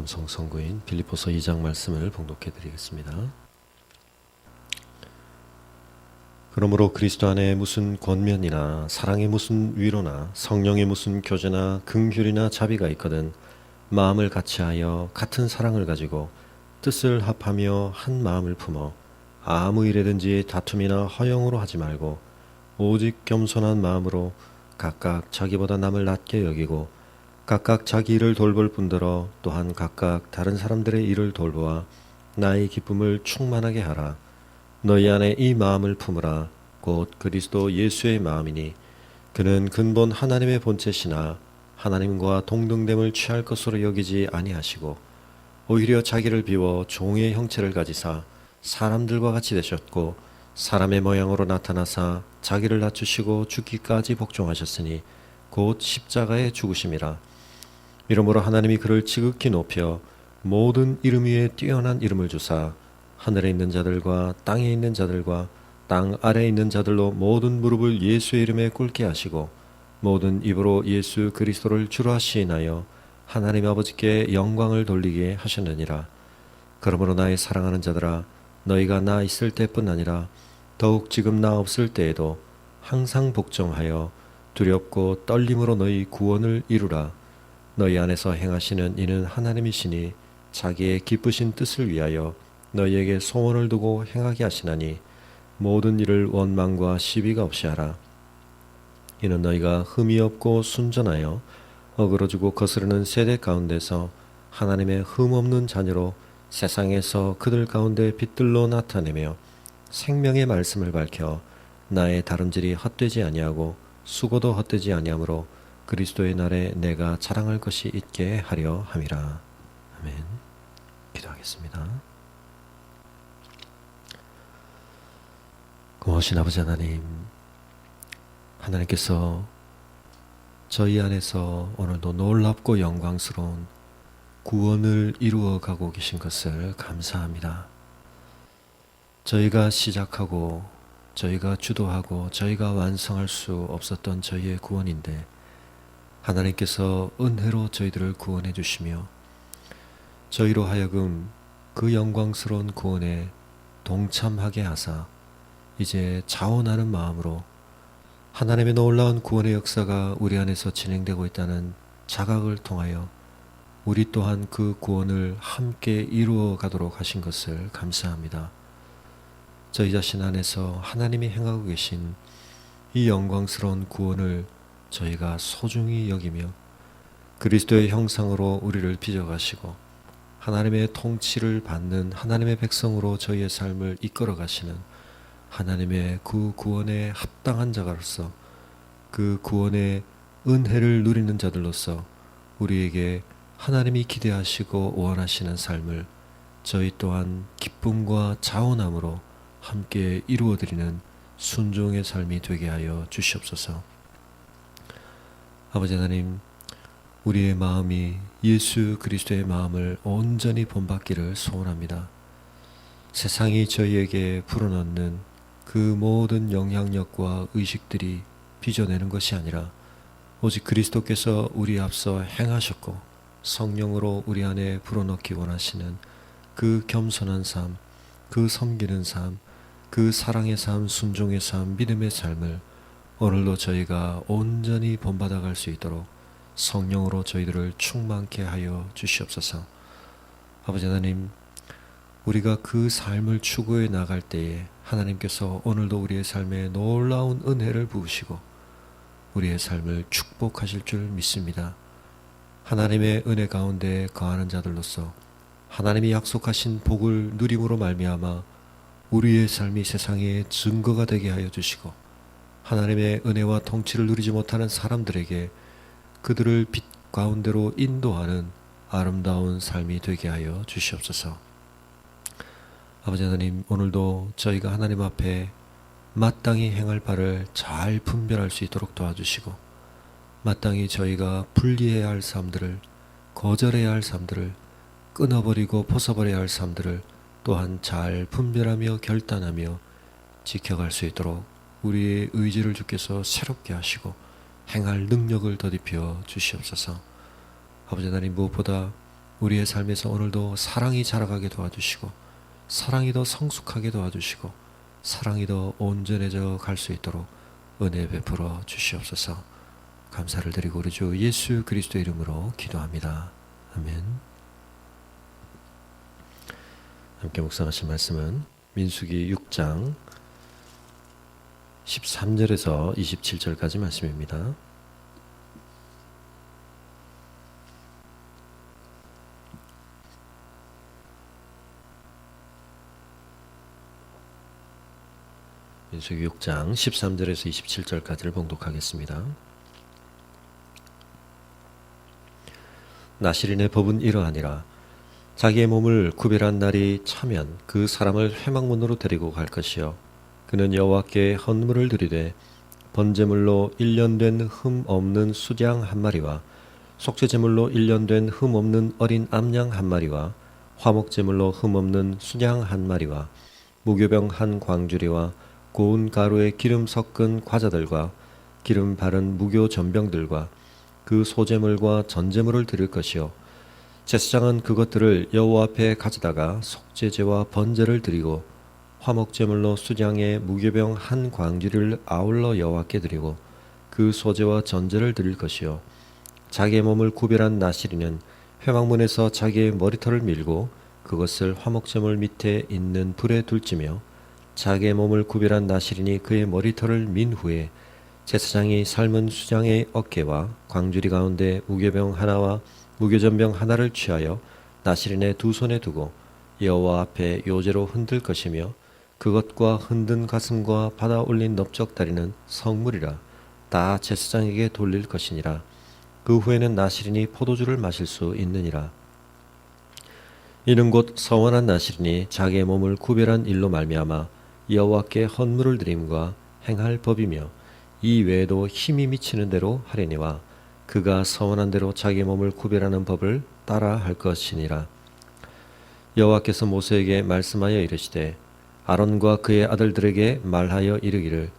감성 선구인 빌립보서 2장 말씀을 봉독해 드리겠습니다. 그러므로 그리스도 안에 무슨 권면이나 사랑의 무슨 위로나 성령의 무슨 교제나 긍휼이나 자비가 있거든 마음을 같이하여 같은 사랑을 가지고 뜻을 합하며 한 마음을 품어 아무 일에든지 다툼이나 허영으로 하지 말고 오직 겸손한 마음으로 각각 자기보다 남을 낮게 여기고 각각 자기 일을 돌볼 뿐더러 또한 각각 다른 사람들의 일을 돌보아 나의 기쁨을 충만하게 하라. 너희 안에 이 마음을 품으라. 곧 그리스도 예수의 마음이니 그는 근본 하나님의 본체시나 하나님과 동등됨을 취할 것으로 여기지 아니하시고 오히려 자기를 비워 종의 형체를 가지사 사람들과 같이 되셨고 사람의 모양으로 나타나사 자기를 낮추시고 죽기까지 복종하셨으니 곧 십자가에 죽으심이라. 이러므로 하나님이 그를 지극히 높여 모든 이름 위에 뛰어난 이름을 주사 하늘에 있는 자들과 땅에 있는 자들과 땅 아래에 있는 자들로 모든 무릎을 예수의 이름에 꿇게 하시고 모든 입으로 예수 그리스도를 주로 시인하여 하나님 아버지께 영광을 돌리게 하셨느니라. 그러므로 나의 사랑하는 자들아, 너희가 나 있을 때뿐 아니라 더욱 지금 나 없을 때에도 항상 복종하여 두렵고 떨림으로 너희 구원을 이루라. 너희 안에서 행하시는 이는 하나님이시니 자기의 기쁘신 뜻을 위하여 너희에게 소원을 두고 행하게 하시나니 모든 일을 원망과 시비가 없이 하라. 이는 너희가 흠이 없고 순전하여 어그러지고 거스르는 세대 가운데서 하나님의 흠 없는 자녀로 세상에서 그들 가운데 빛들로 나타내며 생명의 말씀을 밝혀 나의 다름질이 헛되지 아니하고 수고도 헛되지 아니하므로 그리스도의 날에 내가 자랑할 것이 있게 하려 함이라. 아멘. 기도하겠습니다. 고마우신 아버지 하나님, 하나님께서 저희 안에서 오늘도 놀랍고 영광스러운 구원을 이루어 가고 계신 것을 감사합니다. 저희가 시작하고 저희가 주도하고 저희가 완성할 수 없었던 저희의 구원인데 하나님께서 은혜로 저희들을 구원해 주시며 저희로 하여금 그 영광스러운 구원에 동참하게 하사 이제 자원하는 마음으로 하나님의 놀라운 구원의 역사가 우리 안에서 진행되고 있다는 자각을 통하여 우리 또한 그 구원을 함께 이루어 가도록 하신 것을 감사합니다. 저희 자신 안에서 하나님이 행하고 계신 이 영광스러운 구원을 저희가 소중히 여기며 그리스도의 형상으로 우리를 빚어가시고 하나님의 통치를 받는 하나님의 백성으로 저희의 삶을 이끌어 가시는 하나님의 그 구원에 합당한 자가로서 그 구원의 은혜를 누리는 자들로서 우리에게 하나님이 기대하시고 원하시는 삶을 저희 또한 기쁨과 자원함으로 함께 이루어드리는 순종의 삶이 되게 하여 주시옵소서. 아버지 하나님, 우리의 마음이 예수 그리스도의 마음을 온전히 본받기를 소원합니다. 세상이 저희에게 불어넣는 그 모든 영향력과 의식들이 빚어내는 것이 아니라 오직 그리스도께서 우리 앞서 행하셨고 성령으로 우리 안에 불어넣기 원하시는 그 겸손한 삶, 그 섬기는 삶, 그 사랑의 삶, 순종의 삶, 믿음의 삶을 오늘도 저희가 온전히 본받아갈 수 있도록 성령으로 저희들을 충만케 하여 주시옵소서. 아버지 하나님, 우리가 그 삶을 추구해 나갈 때에 하나님께서 오늘도 우리의 삶에 놀라운 은혜를 부으시고 우리의 삶을 축복하실 줄 믿습니다. 하나님의 은혜 가운데 거하는 자들로서 하나님이 약속하신 복을 누림으로 말미암아 우리의 삶이 세상에 증거가 되게 하여 주시고 하나님의 은혜와 통치를 누리지 못하는 사람들에게 그들을 빛 가운데로 인도하는 아름다운 삶이 되게 하여 주시옵소서. 아버지 하나님, 오늘도 저희가 하나님 앞에 마땅히 행할 바를 잘 분별할 수 있도록 도와주시고 마땅히 저희가 분리해야 할 삶들을, 거절해야 할 삶들을, 끊어버리고 벗어버려야 할 삶들을 또한 잘 분별하며 결단하며 지켜갈 수 있도록 우리의 의지를 주께서 새롭게 하시고 행할 능력을 더딥혀 주시옵소서. 아버지 하나님, 무엇보다 우리의 삶에서 오늘도 사랑이 자라가게 도와주시고 사랑이 더 성숙하게 도와주시고 사랑이 더 온전해져 갈 수 있도록 은혜 베풀어 주시옵소서. 감사를 드리고 우리 주 예수 그리스도의 이름으로 기도합니다. 아멘. 함께 묵상하신 말씀은 민수기 6장 13절에서 27절까지 말씀입니다. 민수기 6장 13절에서 27절까지를 봉독하겠습니다. 나실인의 법은 이러하니라. 자기의 몸을 구별한 날이 차면 그 사람을 회막문으로 데리고 갈 것이요 그는 여호와께 헌물을 드리되 번제물로 1년 된 흠 없는 수양 한 마리와 속죄제물로 1년 된 흠 없는 어린 암양 한 마리와 화목제물로 흠 없는 순양 한 마리와 무교병 한 광주리와 고운 가루에 기름 섞은 과자들과 기름 바른 무교 전병들과 그 소제물과 전제물을 드릴 것이요 제사장은 그것들을 여호와 앞에 가져다가 속죄제와 번제를 드리고 화목제물로 수량의 무교병 한 광주리를 아울러 여호와께 드리고 그 소제와 전제를 드릴 것이요 자기의 몸을 구별한 나실이는 회막문에서 자기의 머리털을 밀고 그것을 화목제물 밑에 있는 불에 둘지며 자기의 몸을 구별한 나실이니 그의 머리털을 민 후에 제사장이 삶은 수장의 어깨와 광주리 가운데 무교병 하나와 무교전병 하나를 취하여 나실인의 두 손에 두고 여호와 앞에 요제로 흔들 것이며 그것과 흔든 가슴과 받아 올린 넓적다리는 성물이라 다 제사장에게 돌릴 것이니라. 그 후에는 나실인이 포도주를 마실 수 있느니라. 이는 곧 서원한 나실인이 자기의 몸을 구별한 일로 말미암아 여호와께 헌물을 드림과 행할 법이며 이 외에도 힘이 미치는 대로 하려니와 그가 서원한 대로 자기 몸을 구별하는 법을 따라 할 것이니라. 여호와께서 모세에게 말씀하여 이르시되 아론과 그의 아들들에게 말하여 이르기를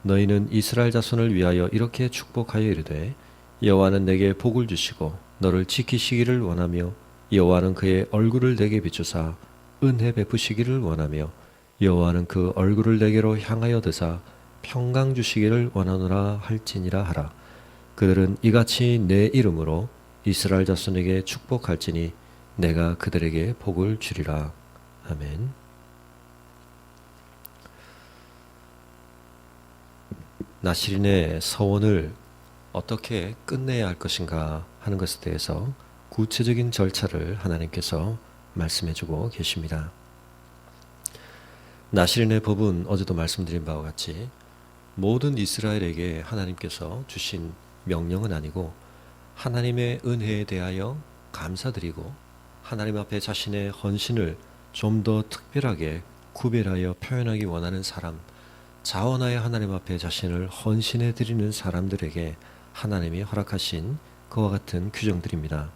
너희는 이스라엘 자손을 위하여 이렇게 축복하여 이르되 여호와는 내게 복을 주시고 너를 지키시기를 원하며 여호와는 그의 얼굴을 내게 비추사 은혜 베푸시기를 원하며 여호와는 그 얼굴을 내게로 향하여 드사 평강 주시기를 원하노라 할지니라 하라. 그들은 이같이 내 이름으로 이스라엘 자손에게 축복할지니 내가 그들에게 복을 주리라. 아멘. 나실인의 서원을 어떻게 끝내야 할 것인가 하는 것에 대해서 구체적인 절차를 하나님께서 말씀해주고 계십니다. 나실인의 법은 어제도 말씀드린 바와 같이 모든 이스라엘에게 하나님께서 주신 명령은 아니고 하나님의 은혜에 대하여 감사드리고 하나님 앞에 자신의 헌신을 좀 더 특별하게 구별하여 표현하기 원하는 사람, 자원하여 하나님 앞에 자신을 헌신해 드리는 사람들에게 하나님이 허락하신 그와 같은 규정들입니다.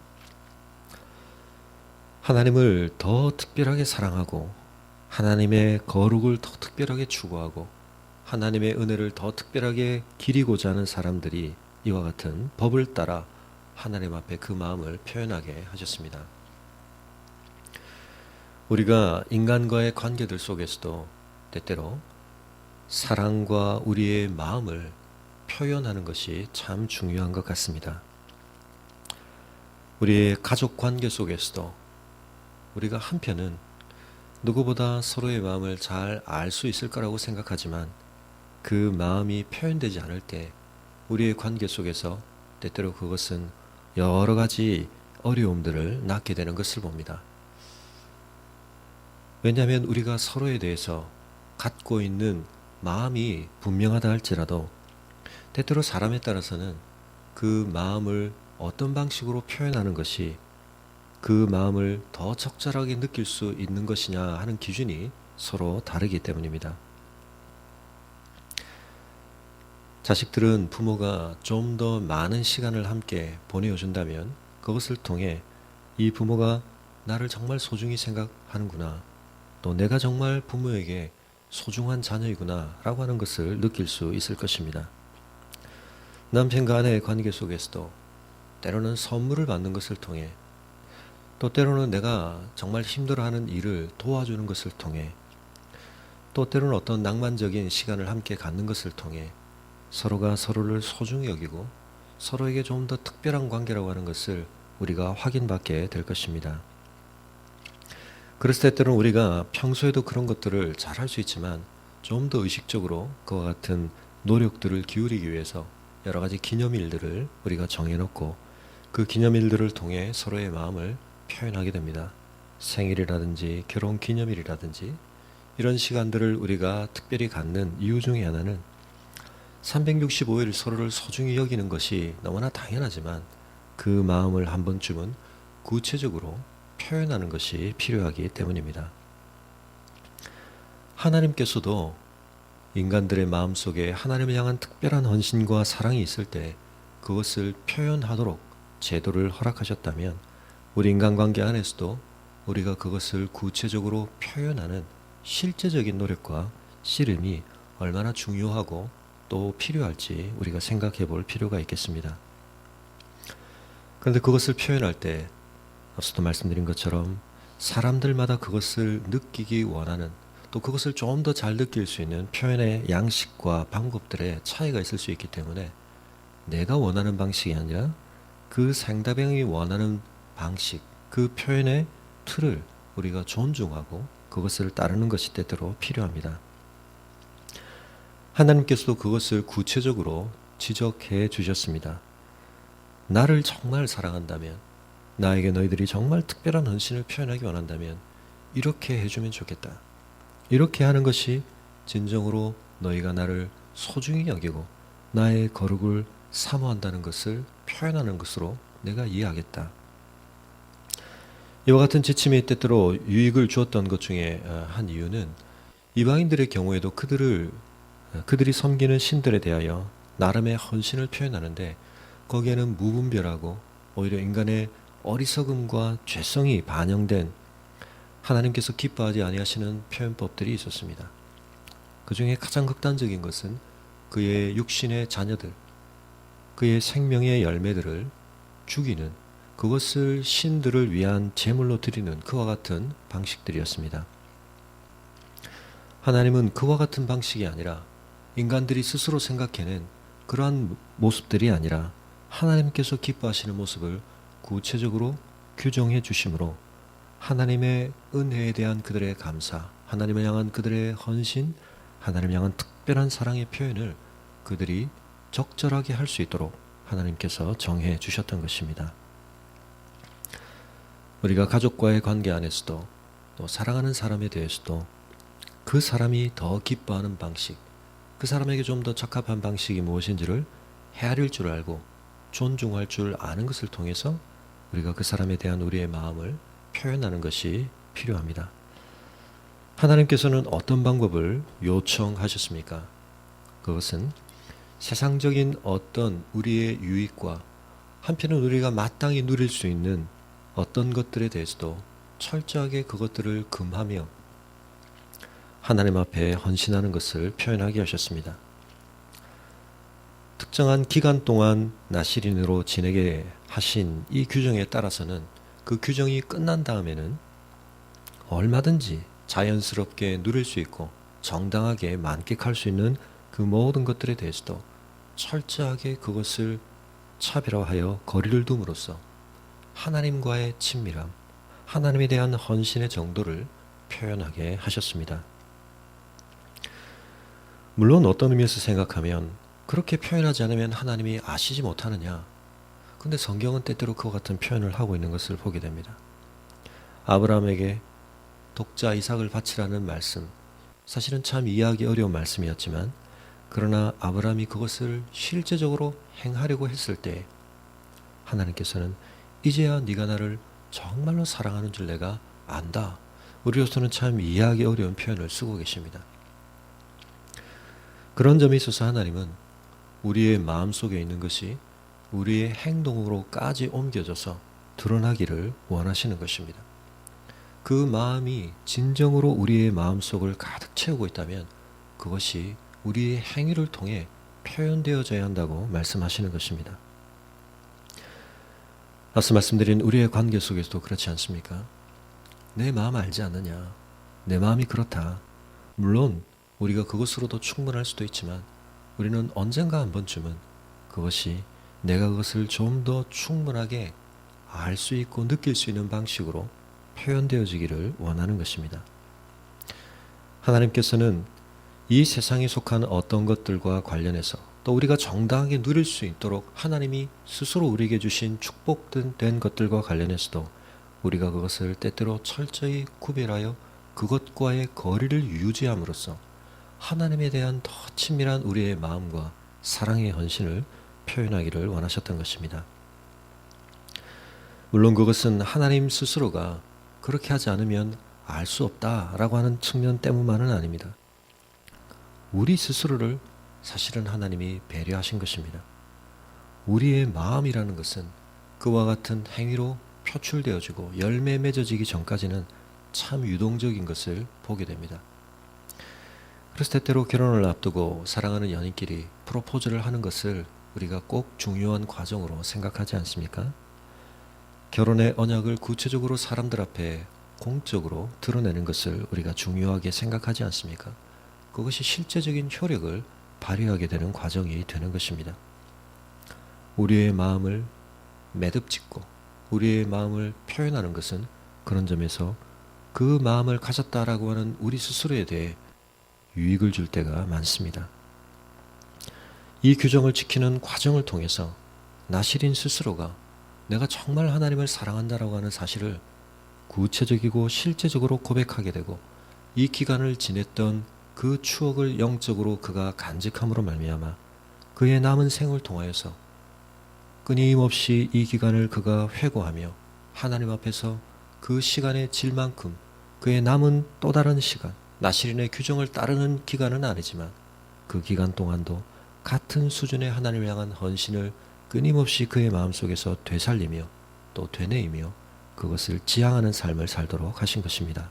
하나님을 더 특별하게 사랑하고 하나님의 거룩을 더 특별하게 추구하고 하나님의 은혜를 더 특별하게 기리고자 하는 사람들이 이와 같은 법을 따라 하나님 앞에 그 마음을 표현하게 하셨습니다. 우리가 인간과의 관계들 속에서도 때때로 사랑과 우리의 마음을 표현하는 것이 참 중요한 것 같습니다. 우리의 가족 관계 속에서도 우리가 한편은 누구보다 서로의 마음을 잘 알 수 있을 거라고 생각하지만 그 마음이 표현되지 않을 때 우리의 관계 속에서 때때로 그것은 여러 가지 어려움들을 낳게 되는 것을 봅니다. 왜냐하면 우리가 서로에 대해서 갖고 있는 마음이 분명하다 할지라도 때때로 사람에 따라서는 그 마음을 어떤 방식으로 표현하는 것이 그 마음을 더 적절하게 느낄 수 있는 것이냐 하는 기준이 서로 다르기 때문입니다. 자식들은 부모가 좀 더 많은 시간을 함께 보내준다면 그것을 통해 이 부모가 나를 정말 소중히 생각하는구나, 또 내가 정말 부모에게 소중한 자녀이구나 라고 하는 것을 느낄 수 있을 것입니다. 남편과 아내의 관계 속에서도 때로는 선물을 받는 것을 통해 또 때로는 내가 정말 힘들어하는 일을 도와주는 것을 통해, 또 때로는 어떤 낭만적인 시간을 함께 갖는 것을 통해 서로가 서로를 소중히 여기고 서로에게 좀 더 특별한 관계라고 하는 것을 우리가 확인받게 될 것입니다. 그랬을 때 때로는 우리가 평소에도 그런 것들을 잘 할 수 있지만 좀 더 의식적으로 그와 같은 노력들을 기울이기 위해서 여러 가지 기념일들을 우리가 정해놓고 그 기념일들을 통해 서로의 마음을 표현하게 됩니다. 생일이라든지 결혼 기념일이라든지 이런 시간들을 우리가 특별히 갖는 이유 중에 하나는 365일 서로를 소중히 여기는 것이 너무나 당연하지만 그 마음을 한 번쯤은 구체적으로 표현하는 것이 필요하기 때문입니다. 하나님께서도 인간들의 마음속에 하나님을 향한 특별한 헌신과 사랑이 있을 때 그것을 표현하도록 제도를 허락하셨다면 우리 인간관계 안에서도 우리가 그것을 구체적으로 표현하는 실제적인 노력과 씨름이 얼마나 중요하고 또 필요할지 우리가 생각해 볼 필요가 있겠습니다. 그런데 그것을 표현할 때 앞서도 말씀드린 것처럼 사람들마다 그것을 느끼기 원하는, 또 그것을 좀 더 잘 느낄 수 있는 표현의 양식과 방법들의 차이가 있을 수 있기 때문에 내가 원하는 방식이 아니라 그 상대방이 원하는 방식, 그 표현의 틀을 우리가 존중하고 그것을 따르는 것이 때때로 필요합니다. 하나님께서도 그것을 구체적으로 지적해 주셨습니다. 나를 정말 사랑한다면, 나에게 너희들이 정말 특별한 헌신을 표현하기 원한다면 이렇게 해주면 좋겠다. 이렇게 하는 것이 진정으로 너희가 나를 소중히 여기고 나의 거룩을 사모한다는 것을 표현하는 것으로 내가 이해하겠다. 이와 같은 지침이 때때로 유익을 주었던 것 중에 한 이유는 이방인들의 경우에도 그들이 섬기는 신들에 대하여 나름의 헌신을 표현하는데 거기에는 무분별하고 오히려 인간의 어리석음과 죄성이 반영된 하나님께서 기뻐하지 아니하시는 표현법들이 있었습니다. 그 중에 가장 극단적인 것은 그의 육신의 자녀들, 그의 생명의 열매들을 죽이는, 그것을 신들을 위한 제물로 드리는 그와 같은 방식들이었습니다. 하나님은 그와 같은 방식이 아니라 인간들이 스스로 생각해낸 그러한 모습들이 아니라 하나님께서 기뻐하시는 모습을 구체적으로 규정해 주심으로 하나님의 은혜에 대한 그들의 감사, 하나님을 향한 그들의 헌신, 하나님을 향한 특별한 사랑의 표현을 그들이 적절하게 할 수 있도록 하나님께서 정해 주셨던 것입니다. 우리가 가족과의 관계 안에서도 또 사랑하는 사람에 대해서도 그 사람이 더 기뻐하는 방식, 그 사람에게 좀 더 적합한 방식이 무엇인지를 헤아릴 줄 알고 존중할 줄 아는 것을 통해서 우리가 그 사람에 대한 우리의 마음을 표현하는 것이 필요합니다. 하나님께서는 어떤 방법을 요청하셨습니까? 그것은 세상적인 어떤 우리의 유익과 한편은 우리가 마땅히 누릴 수 있는 어떤 것들에 대해서도 철저하게 그것들을 금하며 하나님 앞에 헌신하는 것을 표현하게 하셨습니다. 특정한 기간 동안 나실인으로 지내게 하신 이 규정에 따라서는 그 규정이 끝난 다음에는 얼마든지 자연스럽게 누릴 수 있고 정당하게 만끽할 수 있는 그 모든 것들에 대해서도 철저하게 그것을 차별화하여 거리를 둠으로써 하나님과의 친밀함, 하나님에 대한 헌신의 정도를 표현하게 하셨습니다. 물론 어떤 의미에서 생각하면 그렇게 표현하지 않으면 하나님이 아시지 못하느냐. 근데 성경은 때때로 그와 같은 표현을 하고 있는 것을 보게 됩니다. 아브라함에게 독자 이삭을 바치라는 말씀, 사실은 참 이해하기 어려운 말씀이었지만 그러나 아브라함이 그것을 실제적으로 행하려고 했을 때 하나님께서는 이제야 네가 나를 정말로 사랑하는 줄 내가 안다. 우리로서는 참 이해하기 어려운 표현을 쓰고 계십니다. 그런 점에 있어서 하나님은 우리의 마음속에 있는 것이 우리의 행동으로까지 옮겨져서 드러나기를 원하시는 것입니다. 그 마음이 진정으로 우리의 마음속을 가득 채우고 있다면 그것이 우리의 행위를 통해 표현되어져야 한다고 말씀하시는 것입니다. 앞서 말씀드린 우리의 관계 속에서도 그렇지 않습니까? 내 마음 알지 않느냐? 내 마음이 그렇다. 물론 우리가 그것으로도 충분할 수도 있지만 우리는 언젠가 한 번쯤은 그것이 내가 그것을 좀 더 충분하게 알 수 있고 느낄 수 있는 방식으로 표현되어지기를 원하는 것입니다. 하나님께서는 이 세상에 속한 어떤 것들과 관련해서 또 우리가 정당하게 누릴 수 있도록 하나님이 스스로 우리에게 주신 축복된 것들과 관련해서도 우리가 그것을 때때로 철저히 구별하여 그것과의 거리를 유지함으로써 하나님에 대한 더 친밀한 우리의 마음과 사랑의 헌신을 표현하기를 원하셨던 것입니다. 물론 그것은 하나님 스스로가 그렇게 하지 않으면 알 수 없다라고 하는 측면 때문만은 아닙니다. 우리 스스로를 사실은 하나님이 배려하신 것입니다. 우리의 마음이라는 것은 그와 같은 행위로 표출되어지고 열매 맺어지기 전까지는 참 유동적인 것을 보게 됩니다. 그래서 때때로 결혼을 앞두고 사랑하는 연인끼리 프로포즈를 하는 것을 우리가 꼭 중요한 과정으로 생각하지 않습니까? 결혼의 언약을 구체적으로 사람들 앞에 공적으로 드러내는 것을 우리가 중요하게 생각하지 않습니까? 그것이 실제적인 효력을 발휘하게 되는 과정이 되는 것입니다. 우리의 마음을 매듭짓고 우리의 마음을 표현하는 것은 그런 점에서 그 마음을 가졌다라고 하는 우리 스스로에 대해 유익을 줄 때가 많습니다. 이 규정을 지키는 과정을 통해서 나시린 스스로가 내가 정말 하나님을 사랑한다라고 하는 사실을 구체적이고 실제적으로 고백하게 되고 이 기간을 지냈던 그 추억을 영적으로 그가 간직함으로 말미암아 그의 남은 생을 통하여서 끊임없이 이 기간을 그가 회고하며 하나님 앞에서 그 시간의 질만큼 그의 남은 또 다른 시간, 나시린의 규정을 따르는 기간은 아니지만 그 기간 동안도 같은 수준의 하나님을 향한 헌신을 끊임없이 그의 마음속에서 되살리며 또 되뇌이며 그것을 지향하는 삶을 살도록 하신 것입니다.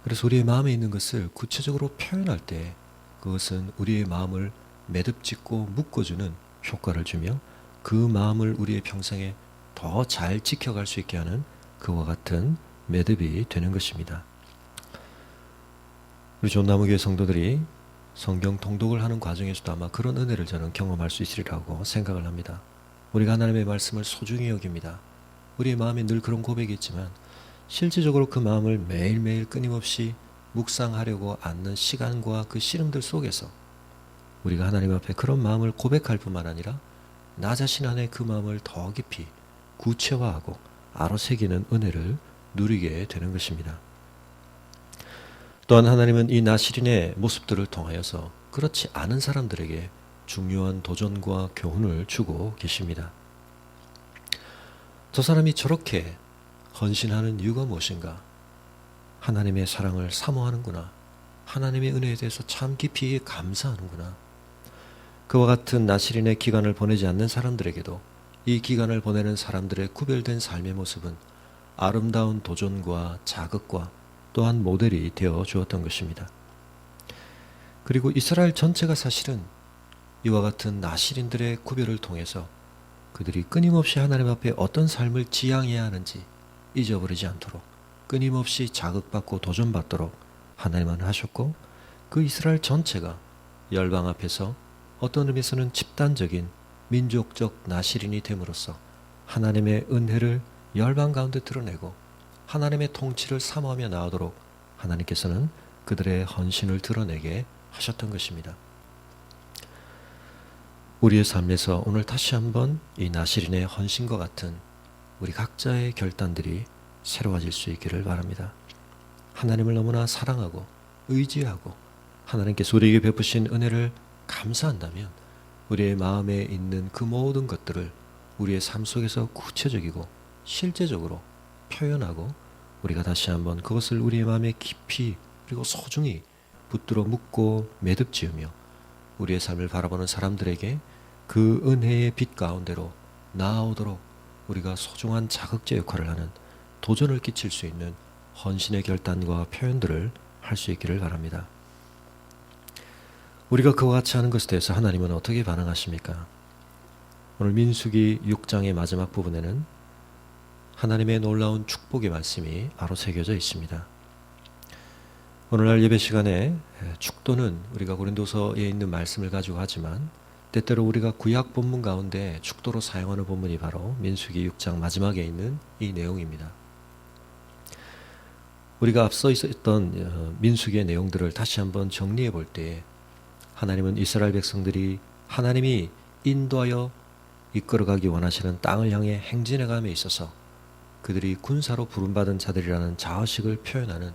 그래서 우리의 마음에 있는 것을 구체적으로 표현할 때 그것은 우리의 마음을 매듭짓고 묶어주는 효과를 주며 그 마음을 우리의 평생에 더 잘 지켜갈 수 있게 하는 그와 같은 매듭이 되는 것입니다. 우리 존나무교회 성도들이 성경 통독을 하는 과정에서도 아마 그런 은혜를 저는 경험할 수 있으리라고 생각을 합니다. 우리가 하나님의 말씀을 소중히 여깁니다. 우리의 마음에 늘 그런 고백이 있지만 실질적으로 그 마음을 매일매일 끊임없이 묵상하려고 않는 시간과 그 씨름들 속에서 우리가 하나님 앞에 그런 마음을 고백할 뿐만 아니라 나 자신 안에 그 마음을 더 깊이 구체화하고 아로새기는 은혜를 누리게 되는 것입니다. 또한 하나님은 이 나시린의 모습들을 통하여서 그렇지 않은 사람들에게 중요한 도전과 교훈을 주고 계십니다. 저 사람이 저렇게 헌신하는 이유가 무엇인가? 하나님의 사랑을 사모하는구나. 하나님의 은혜에 대해서 참 깊이 감사하는구나. 그와 같은 나시린의 기간을 보내지 않는 사람들에게도 이 기간을 보내는 사람들의 구별된 삶의 모습은 아름다운 도전과 자극과 또한 모델이 되어 주었던 것입니다. 그리고 이스라엘 전체가 사실은 이와 같은 나시린들의 구별을 통해서 그들이 끊임없이 하나님 앞에 어떤 삶을 지향해야 하는지 잊어버리지 않도록 끊임없이 자극받고 도전받도록 하나님은 하셨고 그 이스라엘 전체가 열방 앞에서 어떤 의미에서는 집단적인 민족적 나시린이 됨으로써 하나님의 은혜를 열방 가운데 드러내고 하나님의 통치를 사모하며 나오도록 하나님께서는 그들의 헌신을 드러내게 하셨던 것입니다. 우리의 삶에서 오늘 다시 한번 이 나시린의 헌신과 같은 우리 각자의 결단들이 새로워질 수 있기를 바랍니다. 하나님을 너무나 사랑하고 의지하고 하나님께서 우리에게 베푸신 은혜를 감사한다면 우리의 마음에 있는 그 모든 것들을 우리의 삶 속에서 구체적이고 실제적으로 표현하고 우리가 다시 한번 그것을 우리의 마음에 깊이 그리고 소중히 붙들어 묻고 매듭 지으며 우리의 삶을 바라보는 사람들에게 그 은혜의 빛 가운데로 나아오도록 우리가 소중한 자극제 역할을 하는 도전을 끼칠 수 있는 헌신의 결단과 표현들을 할 수 있기를 바랍니다. 우리가 그와 같이 하는 것에 대해서 하나님은 어떻게 반응하십니까? 오늘 민수기 6장의 마지막 부분에는 하나님의 놀라운 축복의 말씀이 바로 새겨져 있습니다. 오늘날 예배 시간에 축도는 우리가 고린도서에 있는 말씀을 가지고 하지만 때때로 우리가 구약 본문 가운데 축도로 사용하는 본문이 바로 민수기 6장 마지막에 있는 이 내용입니다. 우리가 앞서 있었던 민수기의 내용들을 다시 한번 정리해 볼 때 하나님은 이스라엘 백성들이 하나님이 인도하여 이끌어가기 원하시는 땅을 향해 행진해감에 있어서 그들이 군사로 부름받은 자들이라는 자의식을 표현하는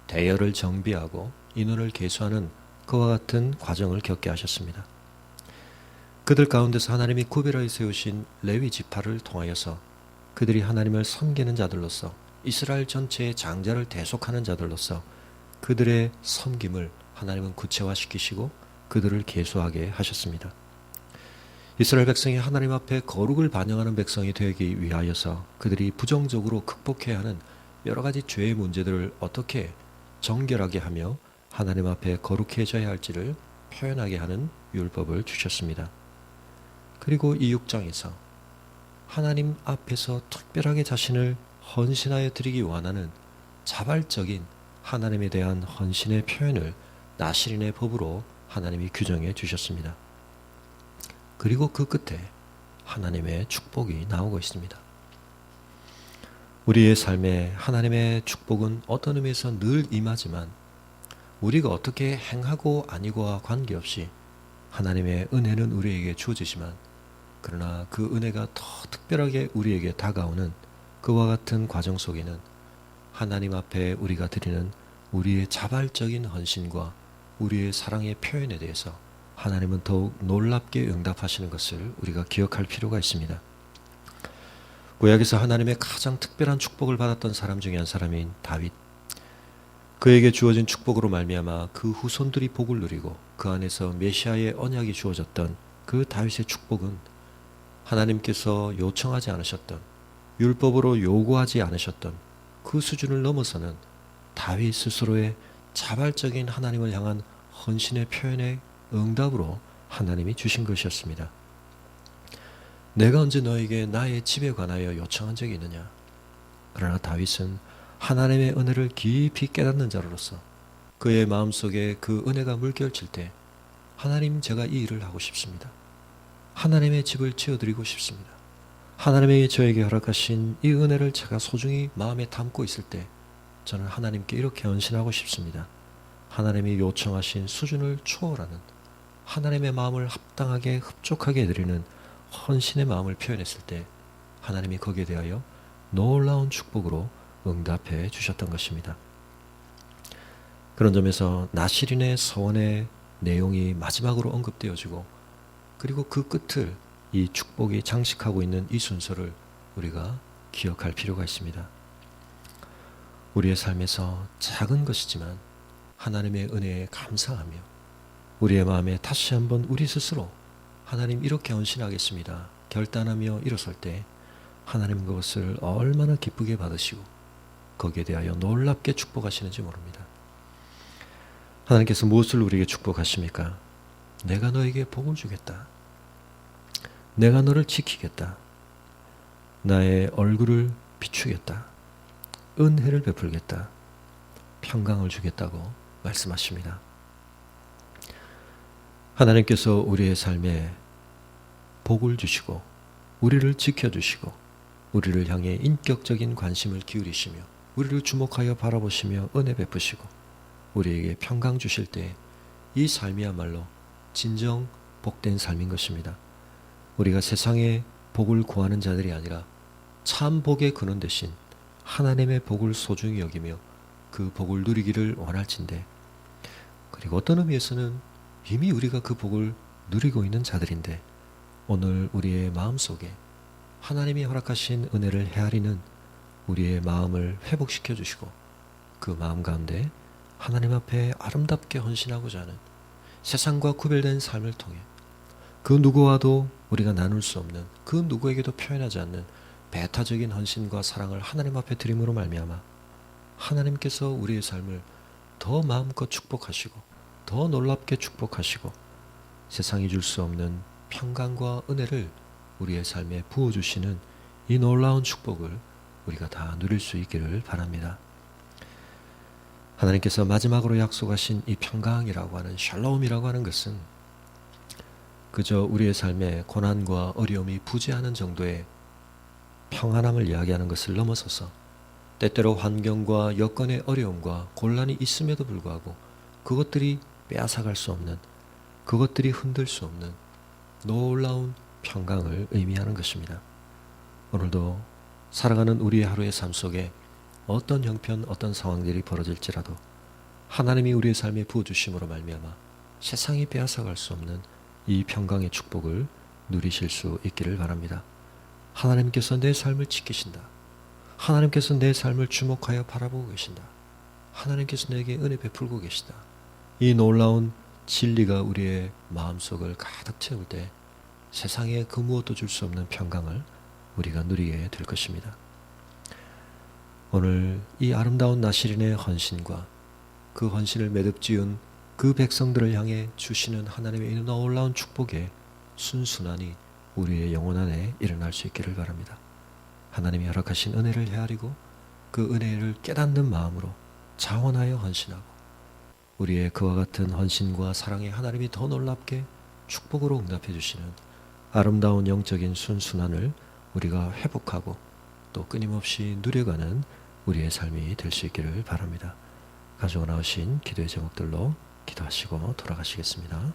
대열을 정비하고 인원을 계수하는 그와 같은 과정을 겪게 하셨습니다. 그들 가운데서 하나님이 구별하여 세우신 레위 지파를 통하여서 그들이 하나님을 섬기는 자들로서 이스라엘 전체의 장자를 대속하는 자들로서 그들의 섬김을 하나님은 구체화시키시고 그들을 계수하게 하셨습니다. 이스라엘 백성이 하나님 앞에 거룩을 반영하는 백성이 되기 위하여서 그들이 부정적으로 극복해야 하는 여러 가지 죄의 문제들을 어떻게 정결하게 하며 하나님 앞에 거룩해져야 할지를 표현하게 하는 율법을 주셨습니다. 그리고 이 6장에서 하나님 앞에서 특별하게 자신을 헌신하여 드리기 원하는 자발적인 하나님에 대한 헌신의 표현을 나실인의 법으로 하나님이 규정해 주셨습니다. 그리고 그 끝에 하나님의 축복이 나오고 있습니다. 우리의 삶에 하나님의 축복은 어떤 의미에서 늘 임하지만 우리가 어떻게 행하고 아니고와 관계없이 하나님의 은혜는 우리에게 주어지지만 그러나 그 은혜가 더 특별하게 우리에게 다가오는 그와 같은 과정 속에는 하나님 앞에 우리가 드리는 우리의 자발적인 헌신과 우리의 사랑의 표현에 대해서 하나님은 더욱 놀랍게 응답하시는 것을 우리가 기억할 필요가 있습니다. 구약에서 하나님의 가장 특별한 축복을 받았던 사람 중에 한 사람인 다윗. 그에게 주어진 축복으로 말미암아 그 후손들이 복을 누리고 그 안에서 메시아의 언약이 주어졌던 그 다윗의 축복은 하나님께서 요청하지 않으셨던, 율법으로 요구하지 않으셨던 그 수준을 넘어서는 다윗 스스로의 자발적인 하나님을 향한 헌신의 표현의 응답으로 하나님이 주신 것이었습니다. 내가 언제 너에게 나의 집에 관하여 요청한 적이 있느냐? 그러나 다윗은 하나님의 은혜를 깊이 깨닫는 자로서 그의 마음속에 그 은혜가 물결칠 때 하나님, 제가 이 일을 하고 싶습니다. 하나님의 집을 지어드리고 싶습니다. 하나님이 저에게 허락하신 이 은혜를 제가 소중히 마음에 담고 있을 때 저는 하나님께 이렇게 헌신하고 싶습니다. 하나님이 요청하신 수준을 초월하는 하나님의 마음을 합당하게 흡족하게 드리는 헌신의 마음을 표현했을 때 하나님이 거기에 대하여 놀라운 축복으로 응답해 주셨던 것입니다. 그런 점에서 나실인의 서원의 내용이 마지막으로 언급되어지고 그리고 그 끝을 이 축복이 장식하고 있는 이 순서를 우리가 기억할 필요가 있습니다. 우리의 삶에서 작은 것이지만 하나님의 은혜에 감사하며 우리의 마음에 다시 한번 우리 스스로 하나님 이렇게 헌신하겠습니다 결단하며 일어설 때 하나님 그것을 얼마나 기쁘게 받으시고 거기에 대하여 놀랍게 축복하시는지 모릅니다. 하나님께서 무엇을 우리에게 축복하십니까? 내가 너에게 복을 주겠다. 내가 너를 지키겠다. 나의 얼굴을 비추겠다. 은혜를 베풀겠다. 평강을 주겠다고 말씀하십니다. 하나님께서 우리의 삶에 복을 주시고 우리를 지켜주시고 우리를 향해 인격적인 관심을 기울이시며 우리를 주목하여 바라보시며 은혜 베푸시고 우리에게 평강 주실 때 이 삶이야말로 진정 복된 삶인 것입니다. 우리가 세상의 복을 구하는 자들이 아니라 참 복의 근원 대신 하나님의 복을 소중히 여기며 그 복을 누리기를 원할진대 그리고 어떤 의미에서는 이미 우리가 그 복을 누리고 있는 자들인데 오늘 우리의 마음속에 하나님이 허락하신 은혜를 헤아리는 우리의 마음을 회복시켜 주시고 그 마음 가운데 하나님 앞에 아름답게 헌신하고자 하는 세상과 구별된 삶을 통해 그 누구와도 우리가 나눌 수 없는 그 누구에게도 표현하지 않는 배타적인 헌신과 사랑을 하나님 앞에 드림으로 말미암아 하나님께서 우리의 삶을 더 마음껏 축복하시고 더 놀랍게 축복하시고 세상이 줄 수 없는 평강과 은혜를 우리의 삶에 부어주시는 이 놀라운 축복을 우리가 다 누릴 수 있기를 바랍니다. 하나님께서 마지막으로 약속하신 이 평강이라고 하는 샬롬이라고 하는 것은 그저 우리의 삶에 고난과 어려움이 부재하는 정도의 평안함을 이야기하는 것을 넘어서서 때때로 환경과 여건의 어려움과 곤란이 있음에도 불구하고 그것들이 빼앗아갈 수 없는, 그것들이 흔들 수 없는 놀라운 평강을 의미하는 것입니다. 오늘도 살아가는 우리의 하루의 삶 속에 어떤 형편, 어떤 상황들이 벌어질지라도 하나님이 우리의 삶에 부어주심으로 말미암아 세상이 빼앗아갈 수 없는 이 평강의 축복을 누리실 수 있기를 바랍니다. 하나님께서 내 삶을 지키신다. 하나님께서 내 삶을 주목하여 바라보고 계신다. 하나님께서 내게 은혜 베풀고 계시다. 이 놀라운 진리가 우리의 마음속을 가득 채울 때 세상에 그 무엇도 줄 수 없는 평강을 우리가 누리게 될 것입니다. 오늘 이 아름다운 나시린의 헌신과 그 헌신을 매듭 지은 그 백성들을 향해 주시는 하나님의 이 놀라운 축복에 순순하니 우리의 영혼 안에 일어날 수 있기를 바랍니다. 하나님이 허락하신 은혜를 헤아리고 그 은혜를 깨닫는 마음으로 자원하여 헌신하고 우리의 그와 같은 헌신과 사랑에 하나님이 더 놀랍게 축복으로 응답해 주시는 아름다운 영적인 순순함을 우리가 회복하고 또 끊임없이 누려가는 우리의 삶이 될 수 있기를 바랍니다. 가져오 나오신 기도의 제목들로 기도하시고 돌아가시겠습니다.